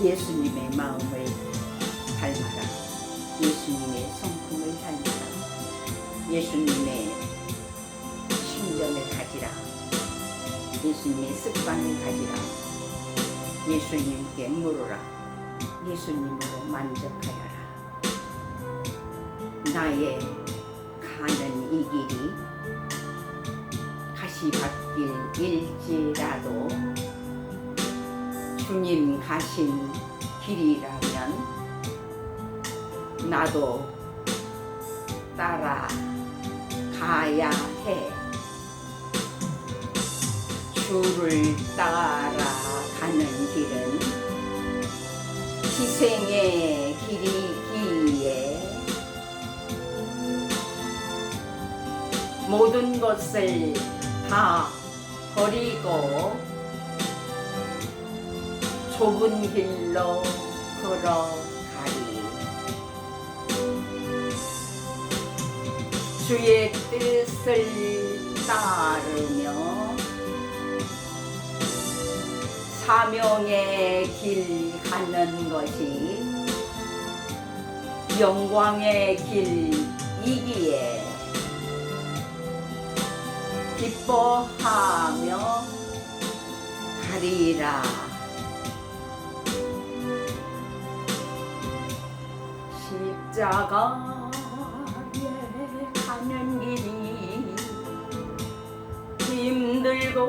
예수님의 마음을 닮아라. 예수님의 성품을 닮아라. 예수님의 심정을 가지라. 예수님의 습관을 가지라. 예수님께 물으라. 예수님으로 만족하여라. 나의 가는 이 길이 가시밭길일지라도 주님 가신 길이라면 나도 따라가야 해. 주를 따라가는 길은 희생의 길이기에 모든 것을 다 버리고 좁은 길로 걸어가리. 주의 뜻을 따르며 사명의 길 가는 것이 영광의 길이기에 기뻐하며 가리라. 십자가에 가는 길이 힘들고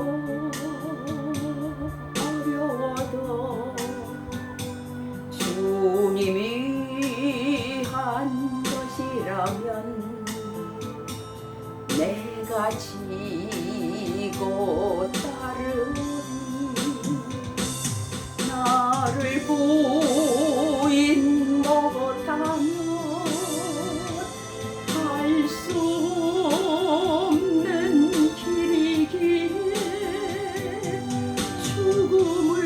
어려워도 주님이 한 것이라면 내가 지고 따르리. 나를 부인 못하면 갈 수 없는 길이기에 죽음을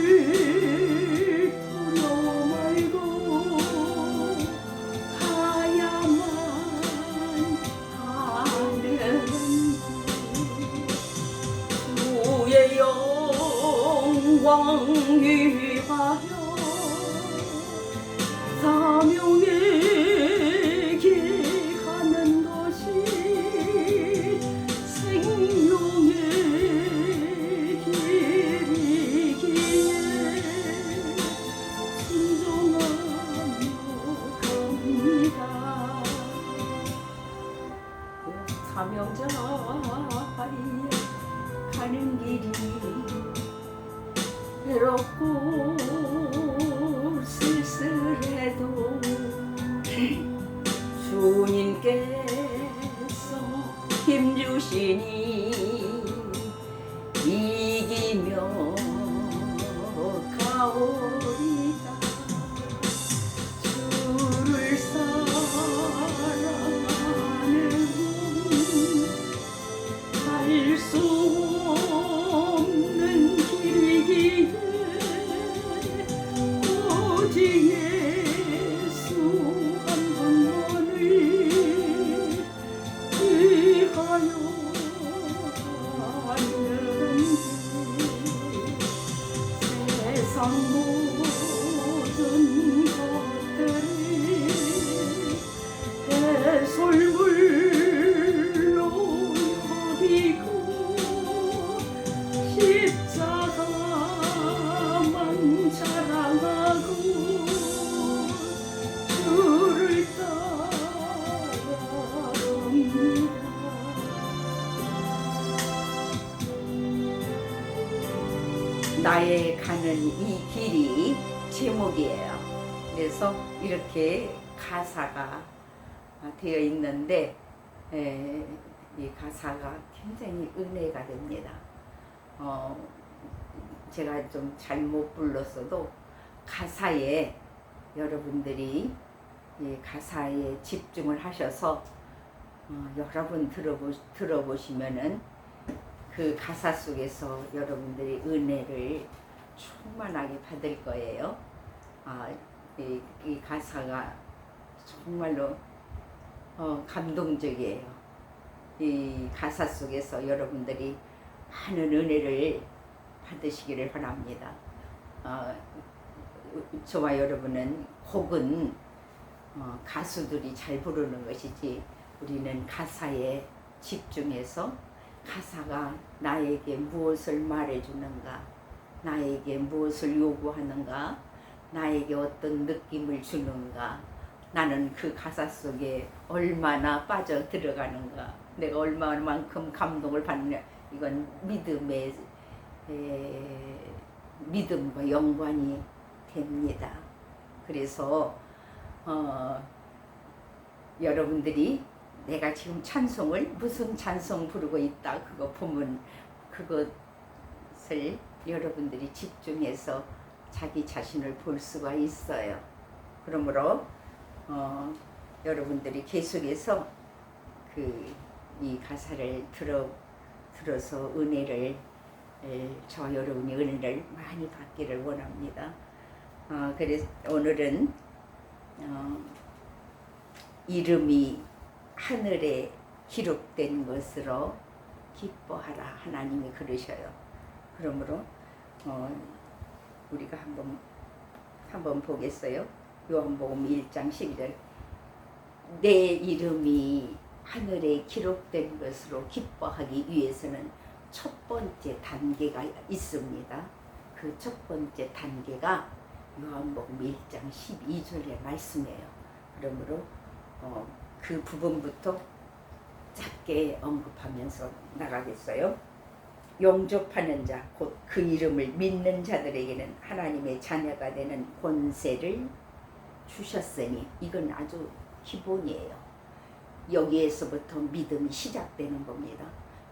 두려워 말고 가야만 하는 주의 영광 위하여 사명의 길 가는 것이 생명의 길이기에 순종하며 갑니다. 사명자의 가는 길이 외롭고 쓸쓸해도 주님께서 힘주시니 이기며 가오리다. 주를 사랑하는 갈 수 없는 길이기에 오직 예수 한 분만을 위하여 가는데 세상 모든 것들이 배설물로 여기고 십자가만 자랑하고 주를 따라갑니다. 나의 가는 이 길이 제목이에요. 그래서 이렇게 가사가 되어 있는데 이 가사가 굉장히 은혜가 됩니다. 제가 좀 잘못 불렀어도 가사에 여러분들이 이 가사에 집중을 하셔서 여러분 들어보시면은 그 가사 속에서 여러분들이 은혜를 충만하게 받을 거예요. 이 가사가 정말로 감동적이에요. 이 가사 속에서 여러분들이 많은 은혜를 받으시기를 바랍니다. 저와 여러분은 곡은 가수들이 잘 부르는 것이지 우리는 가사에 집중해서 가사가 나에게 무엇을 말해주는가, 나에게 무엇을 요구하는가, 나에게 어떤 느낌을 주는가, 나는 그 가사 속에 얼마나 빠져 들어가는가, 내가 얼마만큼 감동을 받느냐, 이건 믿음과 연관이 됩니다. 그래서 여러분들이 내가 지금 찬송을 무슨 찬송 부르고 있다 그거 보면 그것을 여러분들이 집중해서 자기 자신을 볼 수가 있어요. 그러므로 여러분들이 계속해서 이 가사를 들어서 은혜를 저와 여러분이 은혜를 많이 받기를 원합니다. 그래서 오늘은 이름이 하늘에 기록된 것으로 기뻐하라 하나님이 그러셔요. 그러므로 우리가 한번 보겠어요. 요한복음 1장 12절 내 이름이 하늘에 기록된 것으로 기뻐하기 위해서는 첫 번째 단계가 있습니다. 그 첫 번째 단계가 요한복음 1장 12절의 말씀이에요. 그러므로 그 부분부터 짧게 언급하면서 나가겠어요. 영접하는 자, 곧 그 이름을 믿는 자들에게는 하나님의 자녀가 되는 권세를 주셨으니 이건 아주 기본이에요. 여기에서부터 믿음이 시작되는 겁니다.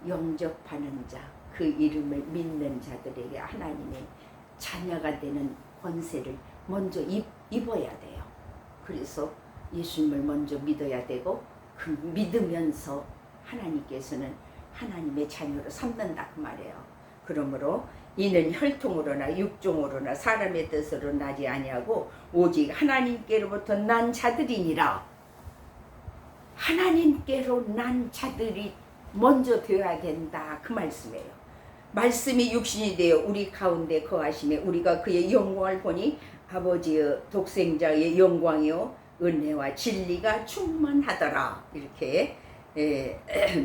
영접하는 자, 그 이름을 믿는 자들에게 하나님의 자녀가 되는 권세를 먼저 입어야 돼요. 그래서 예수님을 먼저 믿어야 되고 그 믿으면서 하나님께서는 하나님의 자녀로 삼는다 그 말이에요. 그러므로 이는 혈통으로나 육종으로나 사람의 뜻으로 나지 아니하고 오직 하나님께로부터 난 자들이니라. 하나님께로 난 자들이 먼저 되어야 된다 그 말씀이에요. 말씀이 육신이 되어 우리 가운데 거하심에 우리가 그의 영광을 보니 아버지의 독생자의 영광이요 은혜와 진리가 충만하더라. 이렇게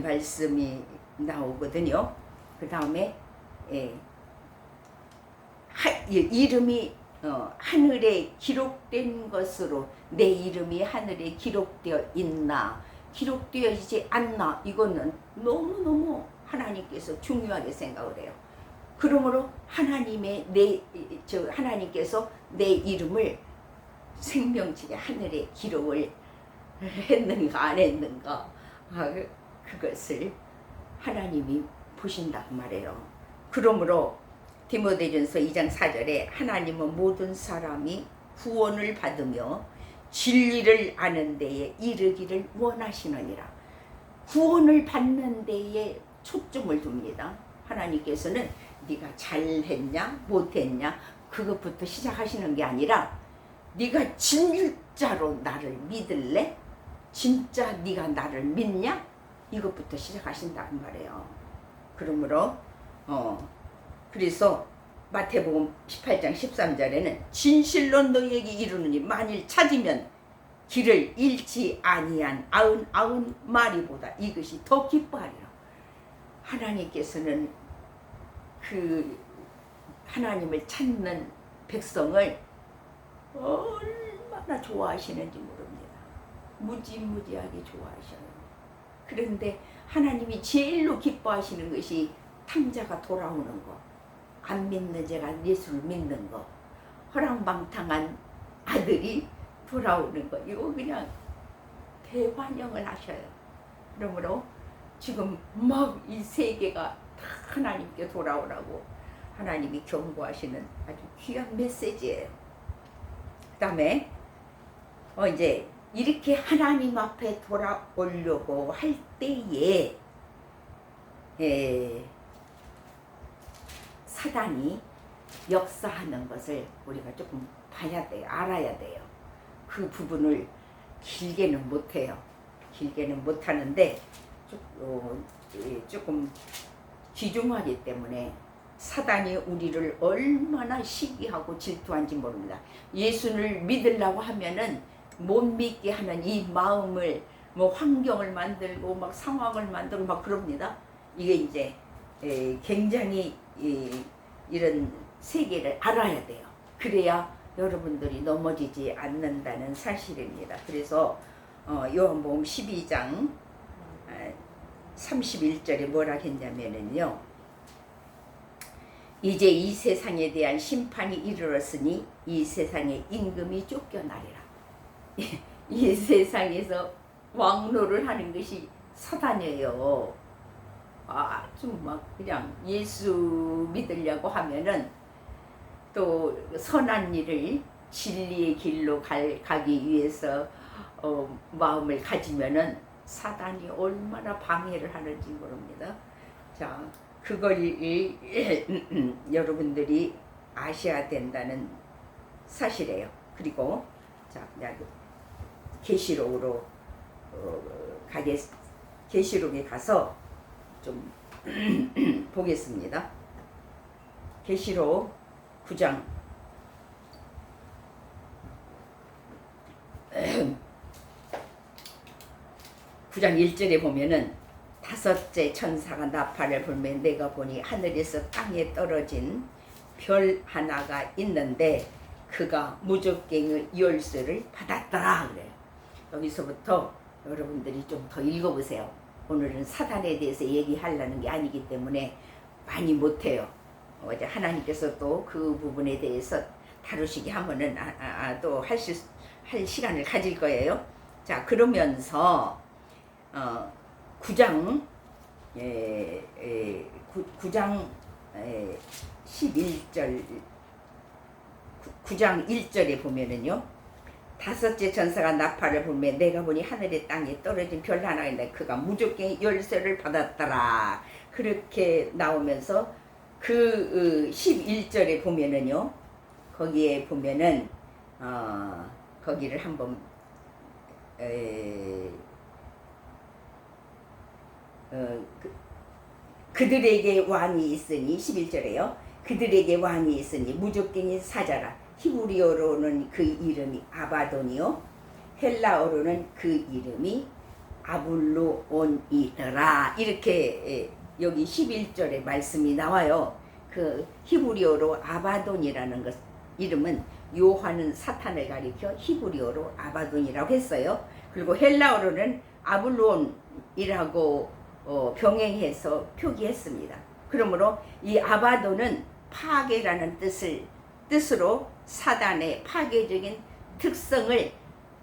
말씀이 나오거든요. 그 다음에 이름이 하늘에 기록된 것으로 내 이름이 하늘에 기록되어 있나 기록되어지지 않나 이거는 너무너무 하나님께서 중요하게 생각을 해요. 그러므로 하나님께서 내 이름을 생명책에 하늘에 기록을 했는가 안 했는가 그것을 하나님이 보신다고 말해요. 그러므로 디모데전서 2장 4절에 하나님은 모든 사람이 구원을 받으며 진리를 아는 데에 이르기를 원하시느니라. 구원을 받는 데에 초점을 둡니다. 하나님께서는 네가 잘했냐 못했냐 그것부터 시작하시는 게 아니라 네가 진짜로 나를 믿을래? 진짜 네가 나를 믿냐? 이것부터 시작하신다는 말이에요. 그러므로 그래서 마태복음 18장 13절에는 진실로 너희에게 이르노니 만일 찾으면 길을 잃지 아니한 99 마리보다 이것이 더 기뻐하리라. 하나님께서는 그 하나님을 찾는 백성을 얼마나 좋아하시는지 모릅니다. 무지무지하게 좋아하셔요. 그런데 하나님이 제일로 기뻐하시는 것이 탕자가 돌아오는 거, 안 믿는 자가 예수를 믿는 거, 허랑방탕한 아들이 돌아오는 거, 이거 그냥 대환영을 하셔요. 그러므로 지금 막 이 세계가 다 하나님께 돌아오라고 하나님이 경고하시는 아주 귀한 메시지예요. 그 다음에 이제 이렇게 하나님 앞에 돌아오려고 할 때에 사단이 역사하는 것을 우리가 조금 봐야 돼요. 알아야 돼요. 그 부분을 길게는 못해요. 길게는 못하는데 조금 귀중하기 때문에 사단이 우리를 얼마나 시기하고 질투한지 모릅니다. 예수를 믿으려고 하면은 못 믿게 하는 이 마음을 뭐 환경을 만들고 막 상황을 만들고 막 그럽니다. 이게 이제 굉장히 이런 세계를 알아야 돼요. 그래야 여러분들이 넘어지지 않는다는 사실입니다. 그래서 요한복음 12장 31절에 뭐라 했냐면은요. 이제 이 세상에 대한 심판이 이르렀으니 이 세상의 임금이 쫓겨나리라. 이 세상에서 왕노를 하는 것이 사단이에요. 아주 막 그냥 예수 믿으려고 하면은 또 선한 일을 진리의 길로 가기 위해서 마음을 가지면은 사단이 얼마나 방해를 하는지 모릅니다. 자, 그걸 여러분들이 아셔야 된다는 사실이에요. 그리고 자, 계시록으로 계시록에 가서 좀 보겠습니다. 계시록 9장 9장 1절에 보면은 다섯째 천사가 나팔을 불매 내가 보니 하늘에서 땅에 떨어진 별 하나가 있는데 그가 무적갱의 열쇠를 받았더라 그래요. 여기서부터 여러분들이 좀 더 읽어보세요. 오늘은 사단에 대해서 얘기하려는 게 아니기 때문에 많이 못해요. 어제 하나님께서 또 그 부분에 대해서 다루시게 하면은 또 할 시간을 가질 거예요. 자, 그러면서 9장 11절 9장 1절에 보면은요. 다섯째 천사가 나팔을 불매 내가 보니 하늘의 땅에 떨어진 별 하나가 있는데 그가 무적갱의 열쇠를 받았더라. 그렇게 나오면서 그 11절에 보면은요. 거기에 보면은 거기를 한번 그들에게 왕이 있으니 11절에요. 그들에게 왕이 있으니 무적갱의 사자라. 히브리어로는 그 이름이 아바돈이요. 헬라어로는 그 이름이 아블로온이더라. 이렇게 여기 11절에 말씀이 나와요. 그 히브리어로 아바돈이라는 것 이름은 요한은 사탄을 가리켜 히브리어로 아바돈이라고 했어요. 그리고 헬라어로는 아블론이라고 병행해서 표기했습니다. 그러므로 이 아바돈은 파괴라는 뜻으로 사단의 파괴적인 특성을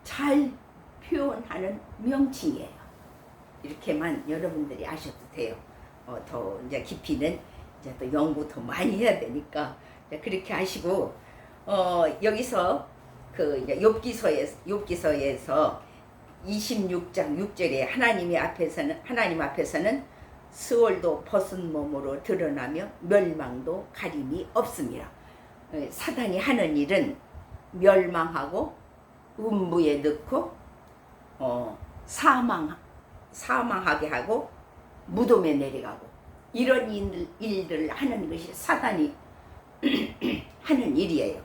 잘 표현하는 명칭이에요. 이렇게만 여러분들이 아셔도 돼요. 더 이제 깊이는 이제 또 연구 더 많이 해야 되니까 그렇게 하시고 여기서 그 이제 욥기서에서 26장 6절에 하나님 앞에서는 스월도 벗은 몸으로 드러나며 멸망도 가림이 없습니다. 사단이 하는 일은 멸망하고 음부에 넣고 사망하게 하고 무덤에 내려가고 이런 일들을 하는 것이 사단이 하는 일이에요.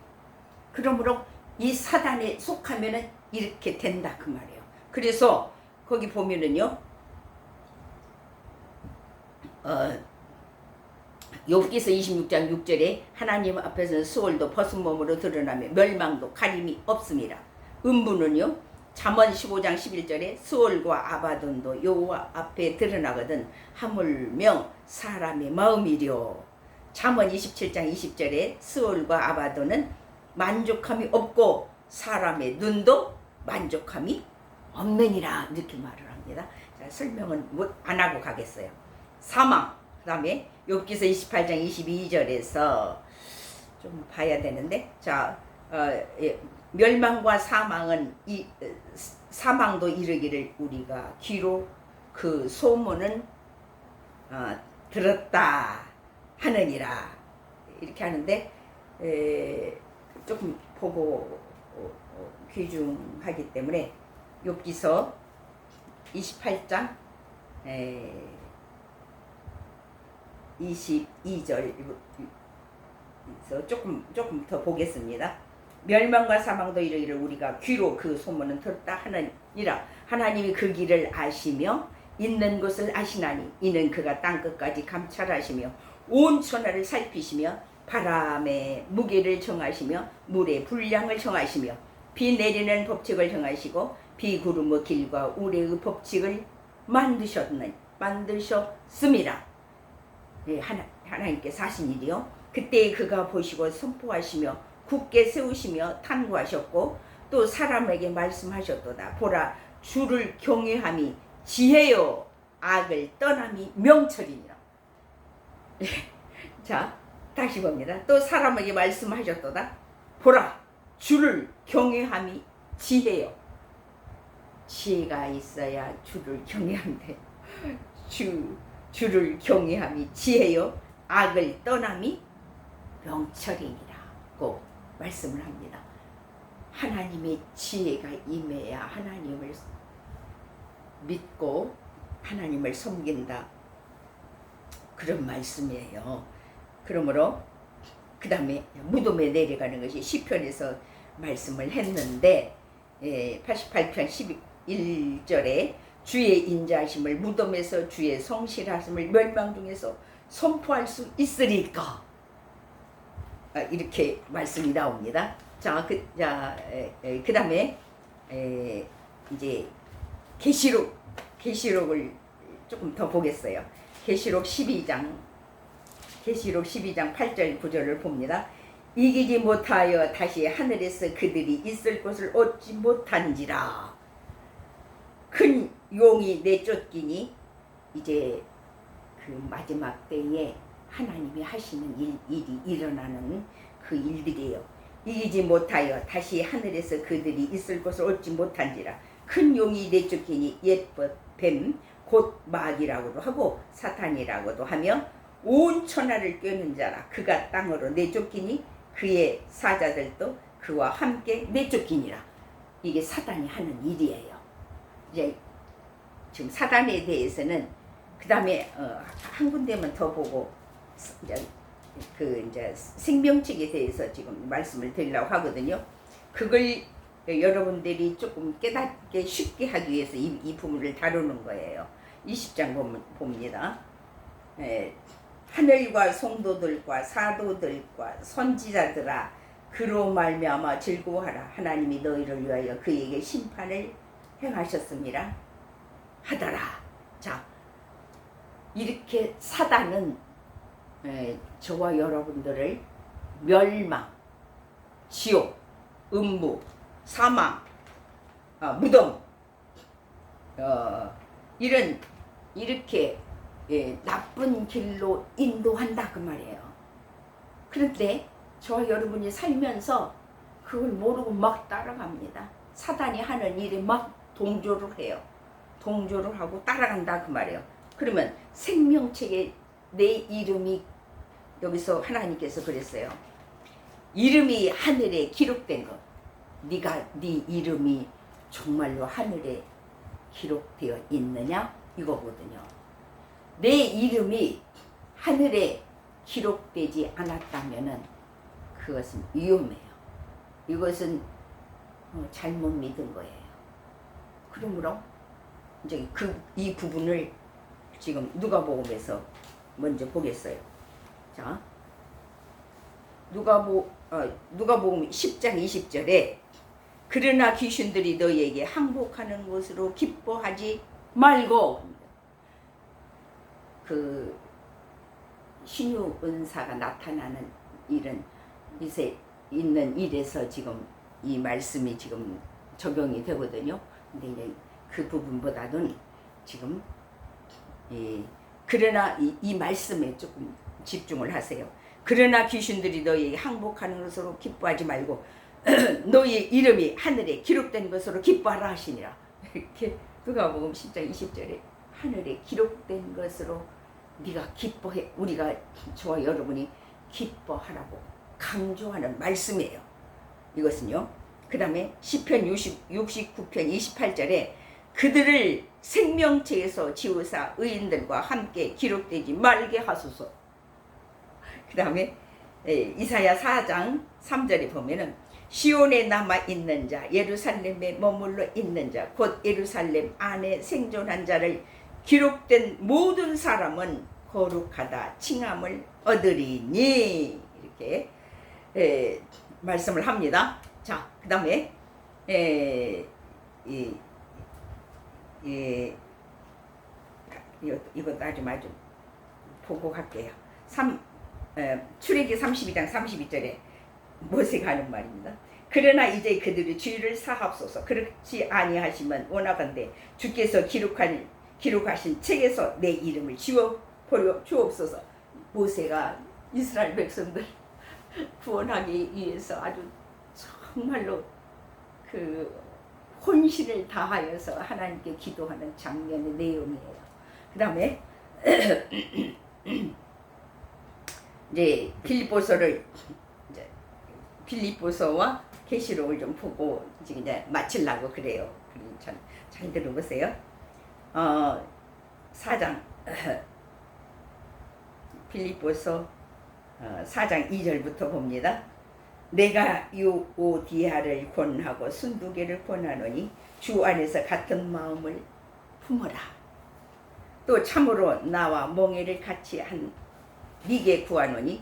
그러므로 이 사단에 속하면은 이렇게 된다 그 말이에요. 그래서 거기 보면은요. 욥기서 26장 6절에 하나님 앞에서는 수월도 벗은 몸으로 드러나며 멸망도 가림이 없습니다. 음부는요. 잠언 15장 11절에 수월과 아바돈도 여호와 앞에 드러나거든 하물며 사람의 마음이려. 잠언 27장 20절에 수월과 아바돈은 만족함이 없고 사람의 눈도 만족함이 없느니라 이렇게 말을 합니다. 자, 설명은 안 하고 가겠어요. 사망 그 다음에 욥기서 28장 22절에서 좀 봐야 되는데 자 멸망과 사망은 사망도 이르기를 우리가 귀로 그 소문은 들었다 하느니라 이렇게 하는데 조금 보고 귀중하기 때문에 욥기서 28장 22절에서 조금 더 보겠습니다. 멸망과 사망도 이르기를 우리가 귀로 그 소문은 들었다 하느니라. 하나님이 그 길을 아시며 있는 곳을 아시나니 이는 그가 땅끝까지 감찰하시며 온 천하를 살피시며 바람의 무게를 정하시며 물의 분량을 정하시며 비 내리는 법칙을 정하시고 비구름의 길과 우레의 법칙을 만드셨음이라. 예, 하나님께서 하신 일이요. 그때 그가 보시고 선포하시며 굳게 세우시며 탐구하셨고 또 사람에게 말씀하셨도다. 보라, 주를 경외함이 지혜요 악을 떠남이 명철이니라. 자, 다시 봅니다. 또 사람에게 말씀하셨도다. 보라, 주를 경외함이 지혜요. 지혜가 있어야 주를 경외한대. 주를 경외함이 지혜요 악을 떠남이 명철이니라고 말씀을 합니다. 하나님의 지혜가 임해야 하나님을 믿고 하나님을 섬긴다, 그런 말씀이에요. 그러므로 그 다음에 무덤에 내려가는 것이 시편에서 말씀을 했는데 88편 11절에 주의 인자하심을 무덤에서 주의 성실하심을 멸망 중에서 선포할 수 있으리까, 이렇게 말씀이 나옵니다. 자, 그 다음에 이제 계시록을 조금 더 보겠어요. 계시록 12장 8절 9절을 봅니다. 이기지 못하여 다시 하늘에서 그들이 있을 곳을 얻지 못한지라. 큰 용이 내쫓기니, 이제 그 마지막 때에 하나님이 하시는 일이 일어나는 그 일들이에요. 이기지 못하여 다시 하늘에서 그들이 있을 곳을 얻지 못한지라. 큰 용이 내쫓기니 옛 뱀 곧 마귀라고도 하고 사탄이라고도 하며 온 천하를 꿰는 자라. 그가 땅으로 내쫓기니 그의 사자들도 그와 함께 내쫓기니라. 이게 사단이 하는 일이에요. 이제 지금 사단에 대해서는 그 다음에 한 군데만 더 보고 이제 생명책에 대해서 지금 말씀을 드리려고 하거든요. 그걸 여러분들이 조금 깨닫게 쉽게 하기 위해서 이 부분을 다루는 거예요. 20장 봅니다. 하늘과 성도들과 사도들과 선지자들아, 그로 말미암아 즐거워하라. 하나님이 너희를 위하여 그에게 심판을 행하셨습니다 하더라. 자, 이렇게 사단은 저와 여러분들을 멸망, 지옥, 음부, 사망, 무덤, 이렇게 나쁜 길로 인도한다 그 말이에요. 그런데 저와 여러분이 살면서 그걸 모르고 막 따라갑니다. 사단이 하는 일에 막 동조를 해요. 동조를 하고 따라간다 그 말이에요. 그러면 생명책에 내 이름이, 여기서 하나님께서 그랬어요. 이름이 하늘에 기록된 것. 네 이름이 정말로 하늘에 기록되어 있느냐 이거거든요. 내 이름이 하늘에 기록되지 않았다면은 그것은 위험해요. 이것은 잘못 믿은 거예요. 그러므로 이제 이 부분을 지금 누가복음에서 먼저 보겠어요. 자, 누가복음 10장 20절에 그러나 귀신들이 너희에게 항복하는 것으로 기뻐하지 말고, 그 신유 은사가 나타나는 일은 이제 있는 일에서 지금 이 말씀이 지금 적용이 되거든요. 근데 이제 그 부분보다는 지금 그러나 이 말씀에 조금 집중을 하세요. 그러나 귀신들이 너희에게 항복하는 것으로 기뻐하지 말고 너희의 이름이 하늘에 기록된 것으로 기뻐하라 하시니라. 이렇게 누가복음 10장 20절에 하늘에 기록된 것으로 네가 기뻐해, 우리가 저와 여러분이 기뻐하라고 강조하는 말씀이에요. 이것은요. 그 다음에 시편 69편 28절에 그들을 생명책에서 지우사 의인들과 함께 기록되지 말게 하소서. 그 다음에 이사야 4장 3절에 보면은 시온에 남아있는 자 예루살렘에 머물러 있는 자 곧 예루살렘 안에 생존한 자를 기록된 모든 사람은 거룩하다 칭함을 얻으리니 이렇게 말씀을 합니다. 자, 그 다음에 이것도 아주 보고 갈게요. 출애기 32장 32절에 모세가 하는 말입니다. 그러나 이제 그들이 주의를 사합소서. 그렇지 아니하시면 원하건대 주께서 기록하신 책에서 내 이름을 지워버려 주옵소서. 모세가 이스라엘 백성들 구원하기 위해서 아주 정말로 그 혼신을 다하여서 하나님께 기도하는 장면의 내용이에요. 그 다음에 이제 빌립보서와 계시록을 좀 보고 이제 마치려고 그래요. 잘 들어보세요. 4장 빌립보서 4장 2절부터 봅니다. 내가 유오디아를 권하고 순두개를 권하노니 주 안에서 같은 마음을 품어라. 또 참으로 나와 멍에를 같이 한 네게 구하노니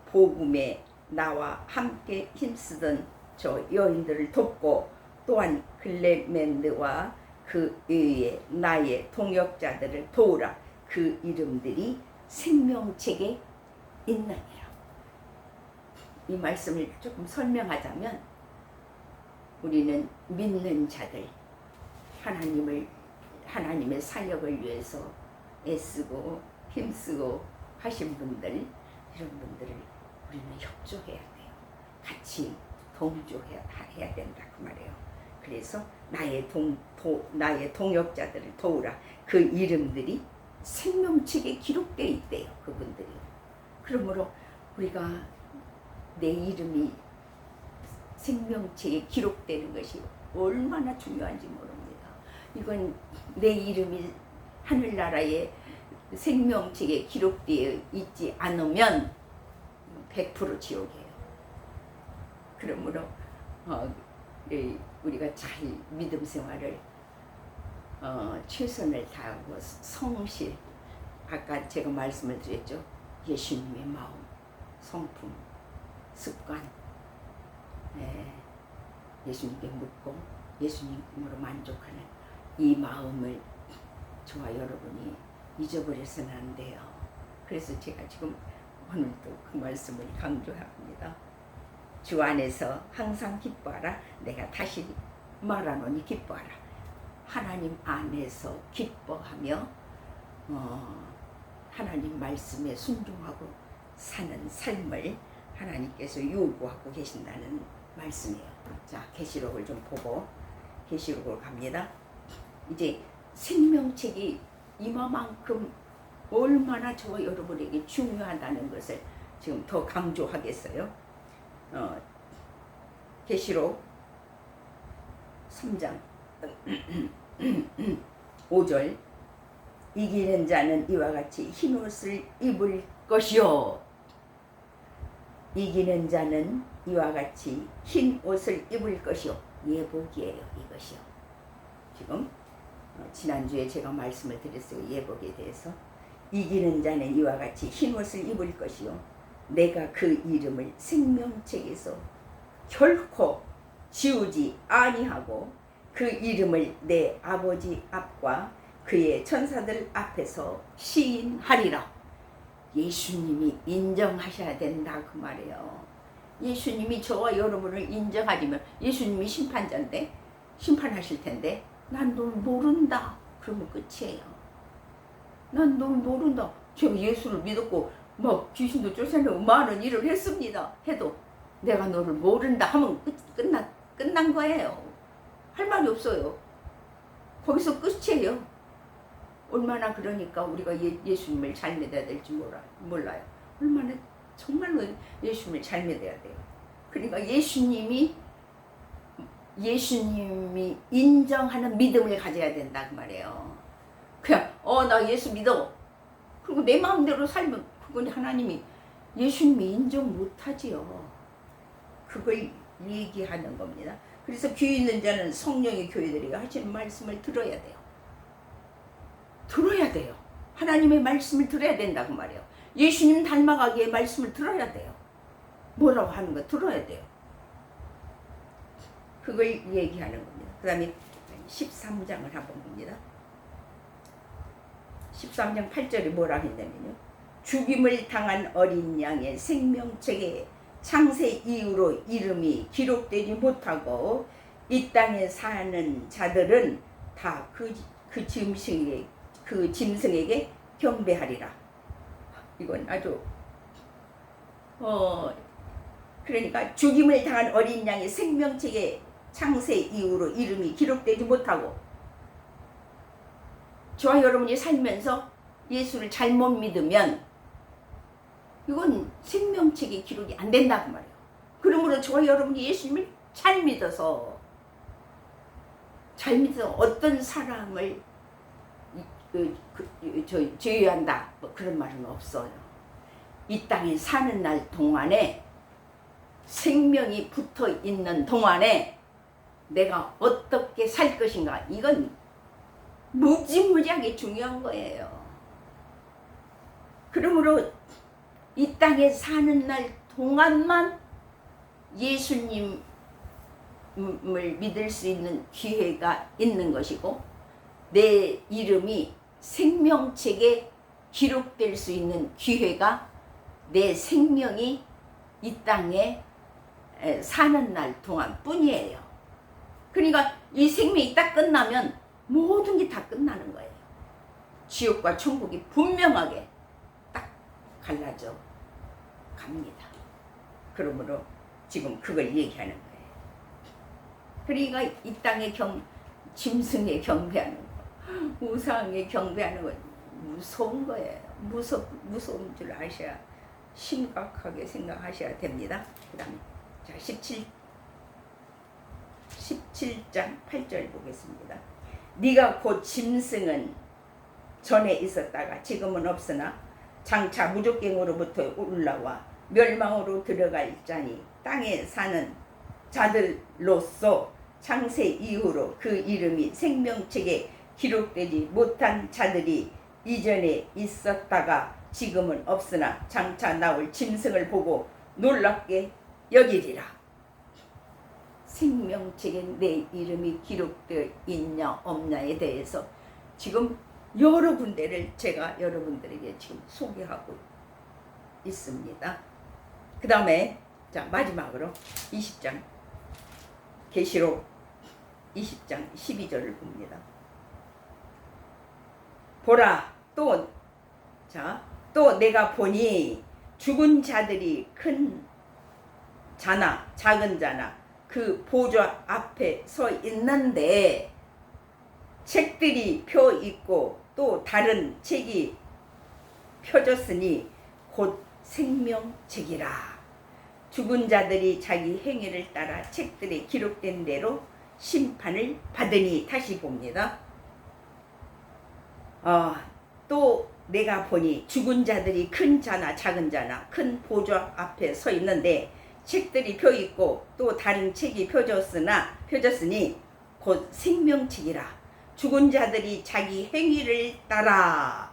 복음에 나와 함께 힘쓰던 저 여인들을 돕고 또한 글레멘드와 그 외에 나의 동역자들을 도우라. 그 이름들이 생명책에 있느니라. 이 말씀을 조금 설명하자면 우리는 믿는 자들 하나님의 사역을 위해서 애쓰고 힘쓰고 하신 분들 이런 분들을 우리는 협조해야 돼요. 같이 동조해야 된다 그 말이에요. 그래서 나의 동역자들을 도우라. 그 이름들이 생명책에 기록되어 있대요. 그분들이. 그러므로 우리가 내 이름이 생명책에 기록되는 것이 얼마나 중요한지 모릅니다. 이건 내 이름이 하늘나라의 생명책에 기록되어 있지 않으면 100% 지옥이에요. 그러므로 우리가 잘 믿음 생활을 최선을 다하고 성실, 아까 제가 말씀을 드렸죠. 예수님의 마음, 성품, 습관, 예수님께 묻고 예수님으로 만족하는 이 마음을 저와 여러분이 잊어버려서는 안 돼요. 그래서 제가 지금 오늘도 그 말씀을 강조합니다. 주 안에서 항상 기뻐하라. 내가 다시 말하노니 기뻐하라. 하나님 안에서 기뻐하며 하나님 말씀에 순종하고 사는 삶을 하나님께서 요구하고 계신다는 말씀이에요. 자, 계시록을 좀 보고 계시록으로 갑니다. 이제 생명책이 이만큼 얼마나 저와 여러분에게 중요하다는 것을 지금 더 강조하겠어요. 계시록 3장 5절 이기는 자는 이와 같이 흰옷을 입을 것이요. 이기는 자는 이와 같이 흰옷을 입을 것이요. 예복이에요. 이것이요. 지금 지난주에 제가 말씀을 드렸어요. 예복에 대해서. 이기는 자는 이와 같이 흰옷을 입을 것이요. 내가 그 이름을 생명책에서 결코 지우지 아니하고 그 이름을 내 아버지 앞과 그의 천사들 앞에서 시인하리라. 예수님이 인정하셔야 된다 그 말이에요. 예수님이 저와 여러분을 인정하지면 예수님이 심판자인데 심판하실 텐데 난 널 모른다 그러면 끝이에요. 난 널 모른다. 제가 예수를 믿었고 막 귀신도 쫓아내고 많은 일을 했습니다. 해도 내가 너를 모른다 하면 끝난 거예요. 할 말이 없어요. 거기서 끝이에요. 얼마나 그러니까 우리가 예수님을 잘 믿어야 될지 몰라요. 얼마나 정말로 예수님을 잘 믿어야 돼요. 그러니까 예수님이 인정하는 믿음을 가져야 된다 그 말이에요. 그냥 나 예수 믿어. 그리고 내 마음대로 살면 그건 하나님이 예수님이 인정 못하지요. 그걸 얘기하는 겁니다. 그래서 귀 있는 자는 성령의 교회들이 하시는 말씀을 들어야 돼요. 들어야 돼요. 하나님의 말씀을 들어야 된다고 말이에요. 예수님 닮아가기에 말씀을 들어야 돼요. 뭐라고 하는 거 들어야 돼요. 그걸 얘기하는 겁니다. 그 다음에 13장을 한번 봅니다. 13장 8절에 뭐라 했냐면요. 죽임을 당한 어린 양의 생명책에 창세 이후로 이름이 기록되지 못하고 이 땅에 사는 자들은 다 그 짐승에게 경배하리라. 이건 아주 그러니까 죽임을 당한 어린 양의 생명책에 창세 이후로 이름이 기록되지 못하고, 저와 여러분이 살면서 예수를 잘못 믿으면 이건 생명책에 기록이 안 된다고 말이에요. 그러므로 저와 여러분이 예수님을 잘 믿어서 어떤 사람을 제외한다 그런 말은 없어요. 이 땅에 사는 날 동안에, 생명이 붙어 있는 동안에 내가 어떻게 살 것인가, 이건 무지무지하게 중요한 거예요. 그러므로 이 땅에 사는 날 동안만 예수님을 믿을 수 있는 기회가 있는 것이고, 내 이름이 생명책에 기록될 수 있는 기회가 내 생명이 이 땅에 사는 날 동안 뿐이에요. 그러니까 이 생명이 딱 끝나면 모든 게 다 끝나는 거예요. 지옥과 천국이 분명하게 딱 갈라져 갑니다. 그러므로 지금 그걸 얘기하는 거예요. 그러니까 이 땅에 짐승에 경배하는 거, 우상에 경배하는 건 무서운 거예요. 무서운 줄 아셔야, 심각하게 생각하셔야 됩니다. 그 다음에 자 17장 8절 보겠습니다. 네가 곧 짐승은 전에 있었다가 지금은 없으나 장차 무적갱으로부터 올라와 멸망으로 들어갈 자니, 땅에 사는 자들로서 창세 이후로 그 이름이 생명책에 기록되지 못한 자들이 이전에 있었다가 지금은 없으나 장차 나올 짐승을 보고 놀랍게 여기리라. 생명책에 내 이름이 기록되어 있냐 없냐에 대해서 지금 여러 군데를 제가 여러분들에게 지금 소개하고 있습니다. 그 다음에 자 마지막으로 20장 계시록 20장 12절을 봅니다. 보라, 또 내가 보니 죽은 자들이 큰 자나 작은 자나 그 보좌 앞에 서 있는데, 책들이 펴 있고 또 다른 책이 펴졌으니 곧 생명책이라. 죽은 자들이 자기 행위를 따라 책들에 기록된 대로 심판을 받으니. 다시 봅니다. 또 내가 보니 죽은 자들이 큰 자나 작은 자나 큰 보좌 앞에 서 있는데, 책들이 펴 있고 또 다른 책이 펴졌으니 곧 생명책이라. 죽은 자들이 자기 행위를 따라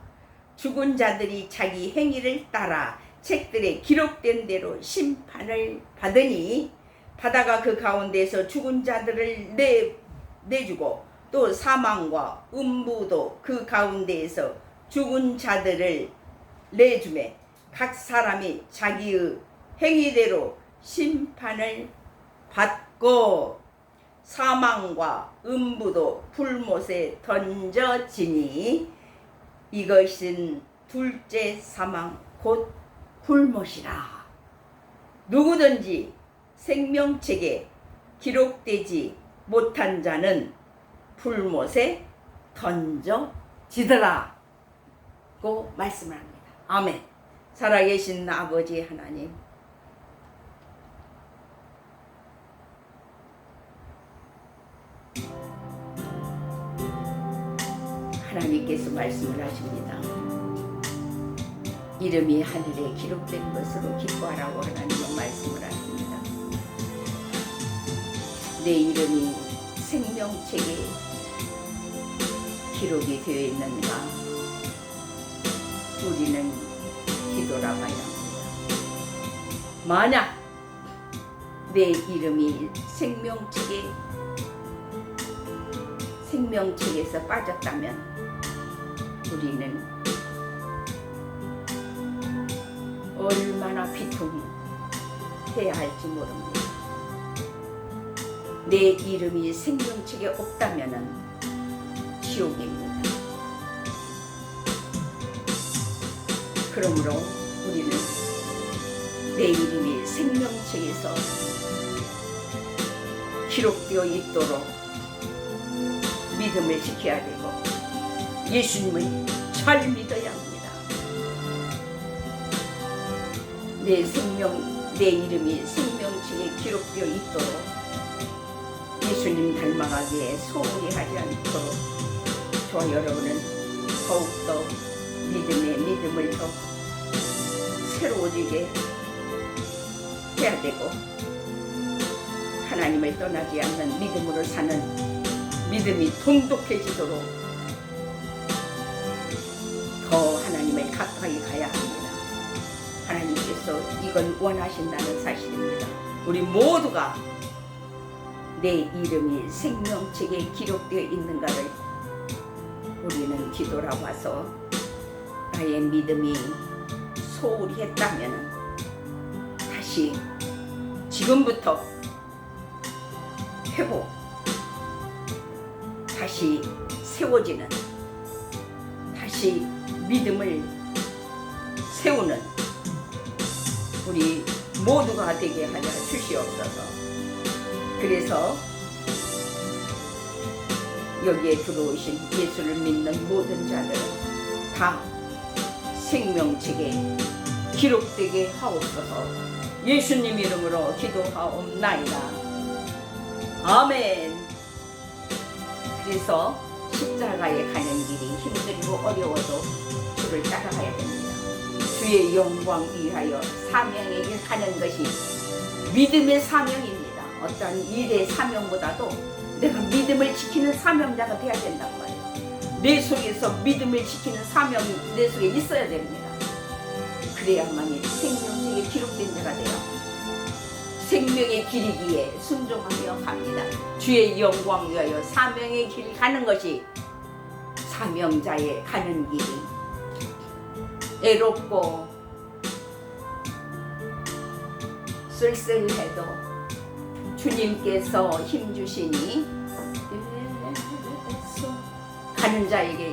책들에 기록된 대로 심판을 받으니, 바다가 그 가운데서 죽은 자들을 내주고 또 사망과 음부도 그 가운데에서 죽은 자들을 내주매, 각 사람이 자기의 행위대로 심판을 받고 사망과 음부도 불못에 던져지니, 이것은 둘째 사망 곧 불못이라. 누구든지 생명책에 기록되지 못한 자는 불못에 던져지더라 고 말씀을 합니다. 아멘. 살아계신 아버지 하나님, 하나님께서 말씀을 하십니다. 이름이 하늘에 기록된 것으로 기뻐하라고 하나님은 말씀을 하십니다. 내 이름이 생명책에 기록이 되어 있는가? 우리는 뒤돌아봐야 합니다. 만약 내 이름이 생명책에서 빠졌다면 우리는 얼마나 비통해야 할지 모릅니다. 내 이름이 생명책에 없다면 지옥입니다. 그러므로 우리는 내 이름이 생명책에서 기록되어 있도록 믿음을 지켜야 되고 예수님을 잘 믿어야 합니다. 내 이름이 생명책에 기록되어 있도록 예수님 닮아가기에 소홀히 하지 않도록 저와 여러분은 더욱더 믿음을 더 새로워지게 해야 되고 하나님을 떠나지 않는 믿음으로 사는 믿음이 돈독해지도록 더 하나님을 가까이 가야 합니다. 하나님께서 이걸 원하신다는 사실입니다. 우리 모두가 내 이름이 생명책에 기록되어 있는가를 우리는 뒤돌아봐서 나의 믿음이 소홀히 했다면 다시 지금부터 회복, 다시 세워지는, 다시 믿음을 세우는 우리 모두가 되게 하여 주시옵소서. 그래서 여기에 들어오신 예수를 믿는 모든 자들은 다 생명책에 기록되게 하옵소서. 예수님 이름으로 기도하옵나이다. 아멘. 그래서 십자가에 가는 길이 힘들고 어려워도 주를 따라가야 됩니다. 주의 영광 위하여 사명의 길 가는 것이 믿음의 사명입니다. 어떤 일의 사명보다도 내가 믿음을 지키는 사명자가 돼야 된단 말이에요. 내 속에서 믿음을 지키는 사명이 내 속에 있어야 됩니다. 그래야만이 생명책에 기록된 자가 돼요. 생명의 길이기에 순종하며 갑니다. 주의 영광 위하여 사명의 길 가는 것이 사명자의 가는 길이 애롭고 쓸쓸해도 주님께서 힘주시니 가는 자에게